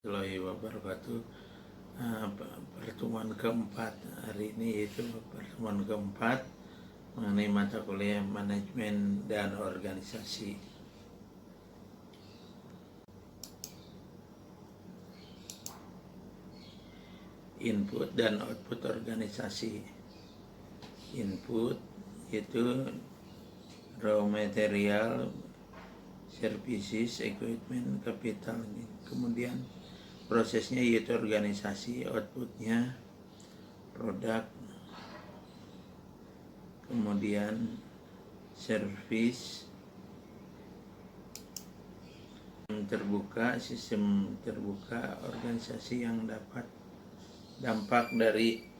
Warahmatullahi wabarakatuh. Pertemuan keempat hari ini yaitu pertemuan keempat mengenai mata kuliah manajemen dan organisasi. Input dan output organisasi. Input itu raw material, services, equipment, capital. Kemudian prosesnya yaitu organisasi, outputnya produk, kemudian service, sistem terbuka organisasi yang dapat dampak dari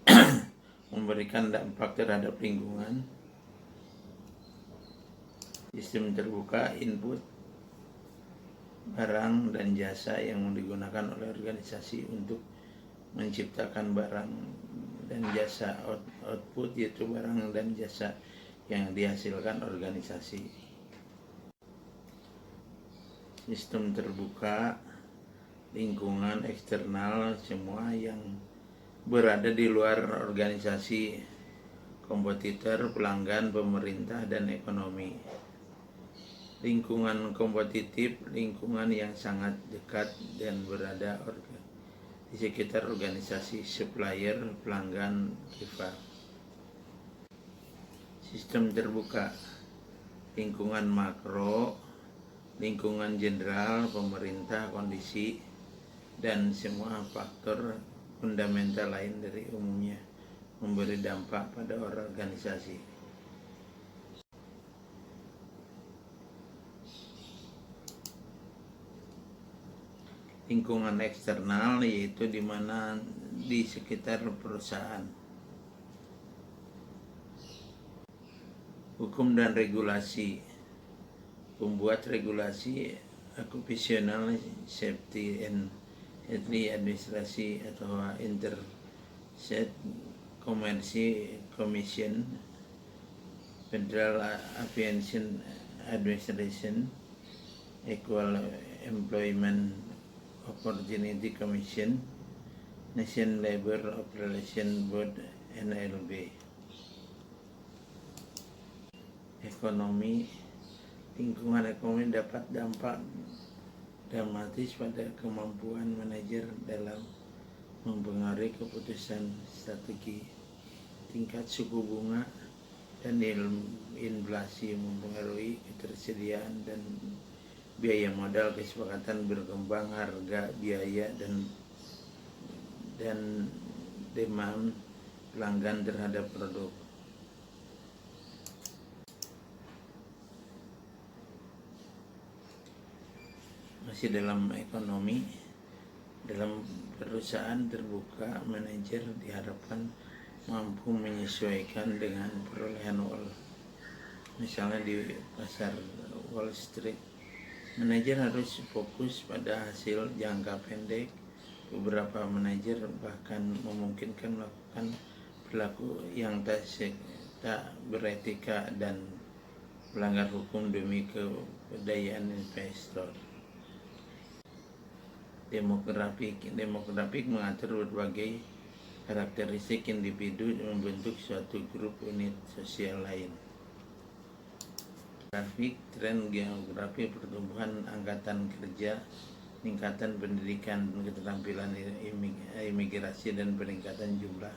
memberikan dampak terhadap lingkungan. Sistem terbuka, input barang dan jasa yang digunakan oleh organisasi untuk menciptakan barang dan jasa. Output yaitu barang dan jasa yang dihasilkan organisasi. Sistem terbuka, lingkungan eksternal, semua yang berada di luar organisasi, kompetitor, pelanggan, pemerintah, dan ekonomi. Lingkungan kompetitif, lingkungan yang sangat dekat dan berada di sekitar organisasi, supplier, pelanggan, rival. Sistem terbuka, lingkungan makro, lingkungan general, pemerintah, kondisi, dan semua faktor fundamental lain dari umumnya memberi dampak pada organisasi. Lingkungan eksternal yaitu di mana di sekitar perusahaan. Hukum dan regulasi, pembuat regulasi, occupational safety and administrasi atau Interstate Commission, Federal Aviation Administration, Equal Employment Opportunity Commission, National Labor Relations Board, NLB. Ekonomi, lingkungan ekonomi dapat dampak dramatis pada kemampuan manajer dalam mempengaruhi keputusan strategi. Tingkat suku bunga dan inflasi mempengaruhi ketersediaan dan biaya modal, kesepakatan berkembang harga, biaya, dan demand pelanggan terhadap produk. Masih dalam ekonomi, dalam perusahaan terbuka, manajer diharapkan mampu menyesuaikan dengan perolehan Wall. Misalnya di pasar Wall Street, manajer harus fokus pada hasil jangka pendek. Beberapa manajer bahkan memungkinkan melakukan perilaku yang tak beretika dan melanggar hukum demi keberdayaan investor. Demografik mengatur berbagai karakteristik individu membentuk suatu grup unit sosial lain. Grafik, tren geografi, pertumbuhan angkatan kerja, peningkatan pendidikan, keterampilan imigrasi, dan peningkatan jumlah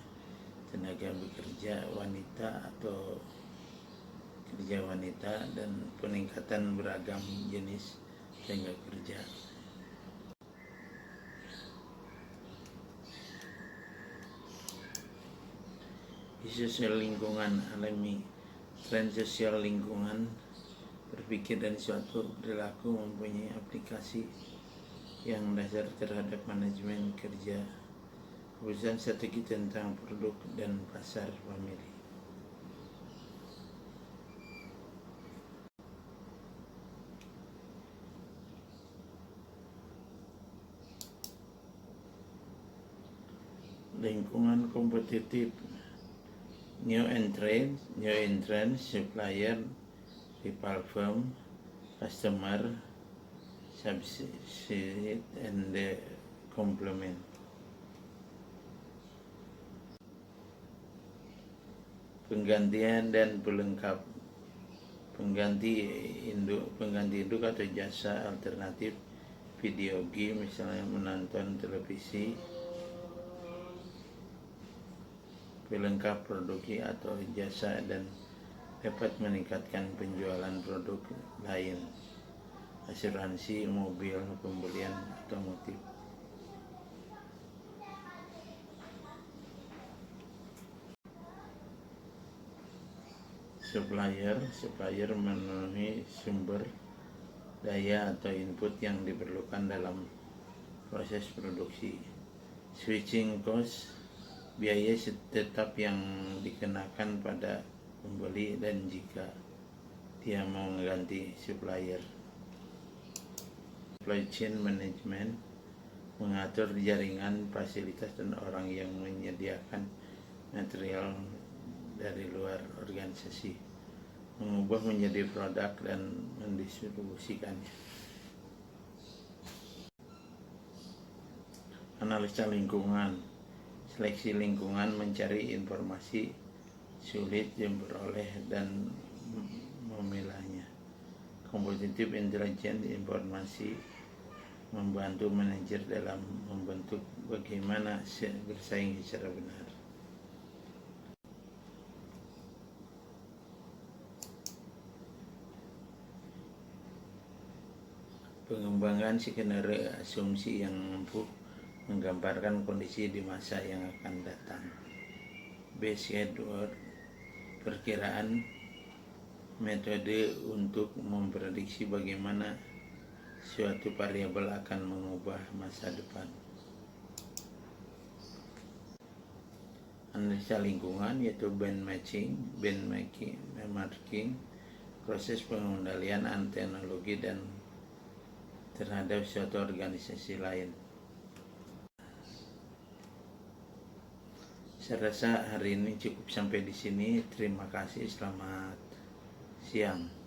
tenaga bekerja wanita atau kerja wanita, dan peningkatan beragam jenis tenaga kerja. Sosial lingkungan alami, tren sosial lingkungan berpikir dan suatu perilaku mempunyai aplikasi yang dasar terhadap manajemen kerja, keputusan strategi tentang produk dan pasar famili. Lingkungan kompetitif, new entrant, supplier, rival firm, customer, substitute, and the komplement. Penggantian dan pelengkap. Pengganti induk atau jasa alternatif video game, misalnya menonton televisi. Pelengkap produk atau jasa dan dapat meningkatkan penjualan produk lain, asuransi mobil, pembelian otomotif. Supplier memenuhi sumber daya atau input yang diperlukan dalam proses produksi. Switching cost, biaya tetap yang dikenakan pada pembeli dan jika dia mau mengganti supplier. Supply chain management, mengatur jaringan, fasilitas, dan orang yang menyediakan material dari luar organisasi, mengubah menjadi produk dan mendistribusikannya. Analisa lingkungan, seleksi lingkungan, mencari informasi sulit diperoleh dan memilahnya. Kompetitif intelligence, informasi membantu manajer dalam membentuk bagaimana bersaing secara benar. Pengembangan skenario asumsi yang mampu menggambarkan kondisi di masa yang akan datang. Base Edward, perkiraan metode untuk memprediksi bagaimana suatu variabel akan mengubah masa depan. Analisa lingkungan yaitu benchmarking, proses pengendalian teknologi dan terhadap suatu organisasi lain. Saya rasa hari ini cukup sampai di sini. Terima kasih, selamat siang.